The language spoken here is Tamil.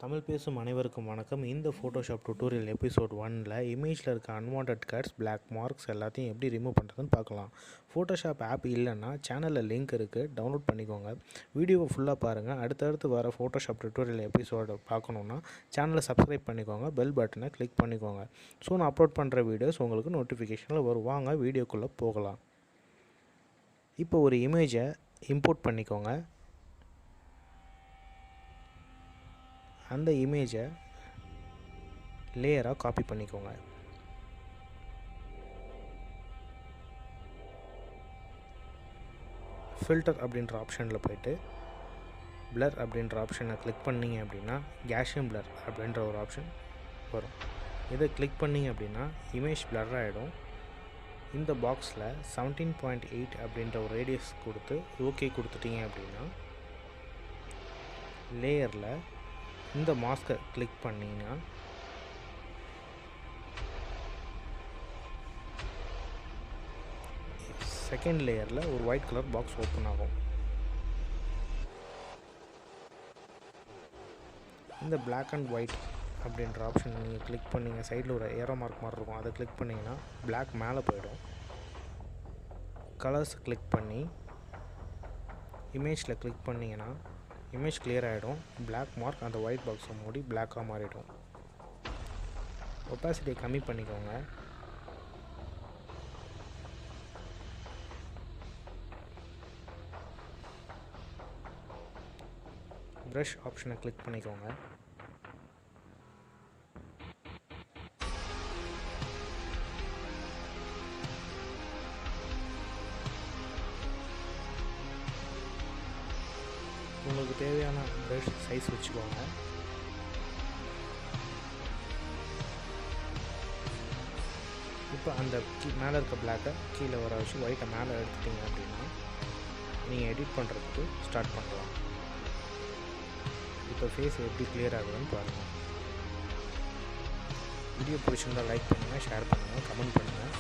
தமிழ் பேசும் அனைவருக்கும் வணக்கம். இந்த ஃபோட்டோஷாப் டியூட்டோரியல் எபிசோட் 1ல் இமேஜில் இருக்க அன்வான்ட் கட்ஸ், பிளாக் மார்க்ஸ் எல்லாத்தையும் எப்படி ரிமூவ் பண்ணுறதுன்னு பார்க்கலாம். ஃபோட்டோஷாப் ஆப் இல்லைன்னா சேனலில் லிங்க் இருக்குது, டவுன்லோட் பண்ணிக்கோங்க. வீடியோவை ஃபுல்லாக பாருங்கள். அடுத்தடுத்து வர ஃபோட்டோஷாப் டியூட்டோரியல் எபிசோடு பார்க்கணுன்னா சேனலை சப்ஸ்கிரைப் பண்ணிக்கோங்க, பெல் பட்டனை கிளிக் பண்ணிக்கோங்க. ஸோ நான் அப்லோட் பண்ணுற வீடியோஸ் உங்களுக்கு நோட்டிஃபிகேஷனில் வரும். வாங்க வீடியோக்குள்ளே போகலாம். இப்போ ஒரு இமேஜை இம்போர்ட் பண்ணிக்கோங்க. அந்த இமேஜை லேயராக காப்பி பண்ணிக்கோங்க. ஃபில்டர் அப்படின்ற ஆப்ஷனில் போய்ட்டு பிளர் அப்படின்ற ஆப்ஷனை கிளிக் பண்ணிங்க அப்படின்னா கேஷியம் பிளர் அப்படின்ற ஒரு ஆப்ஷன் வரும். இதை கிளிக் பண்ணிங்க அப்படின்னா இமேஜ் பிளர் ஆகிடும். இந்த பாக்ஸில் 17.8 அப்படின்ற ஒரு ரேடியஸ் கொடுத்து ஓகே கொடுத்துட்டிங்க அப்படின்னா லேயரில் இந்த மாஸ்கை கிளிக் பண்ணிங்கன்னா செகண்ட் லேயரில் ஒரு ஒயிட் கலர் பாக்ஸ் ஓப்பன் ஆகும். இந்த பிளாக் அண்ட் ஒயிட் அப்படின்ற ஆப்ஷன் நீங்கள் கிளிக் பண்ணிங்க, சைடில் ஒரு ஏரோ மார்க் மாதிரி இருக்கும், அதை கிளிக் பண்ணிங்கன்னா பிளாக் மேலே போயிடும். கலர்ஸ் கிளிக் பண்ணி இமேஜில் கிளிக் பண்ணிங்கன்னா இமேஜ் கிளியர் ஆகிடும். பிளாக் மார்க் அந்த ஒயிட் பாக்ஸை மூடி பிளாக்காக மாறிடும். ஒப்பாசிட்டியை கம்மி பண்ணிக்கோங்க. ப்ரஷ் ஆப்ஷனை கிளிக் பண்ணிக்கோங்க. உங்களுக்கு தேவையான ப்ரஷ் சைஸ் வச்சுக்கோங்க. இப்போ அந்த மேலே இருக்க பிளாக்கை கீழே வர வச்சு ஒயிட்டை மேலே எடுத்துட்டிங்க அப்படின்னா நீங்கள் எடிட் பண்ணுறதுக்கு ஸ்டார்ட் பண்ணலாம். இப்போ ஃபேஸ் எப்படி கிளியர் ஆகுதுன்னு பாருங்கள். வீடியோ பிடிச்சிருந்தால் லைக் பண்ணுங்கள், ஷேர் பண்ணுங்கள், கமெண்ட் பண்ணுங்கள்.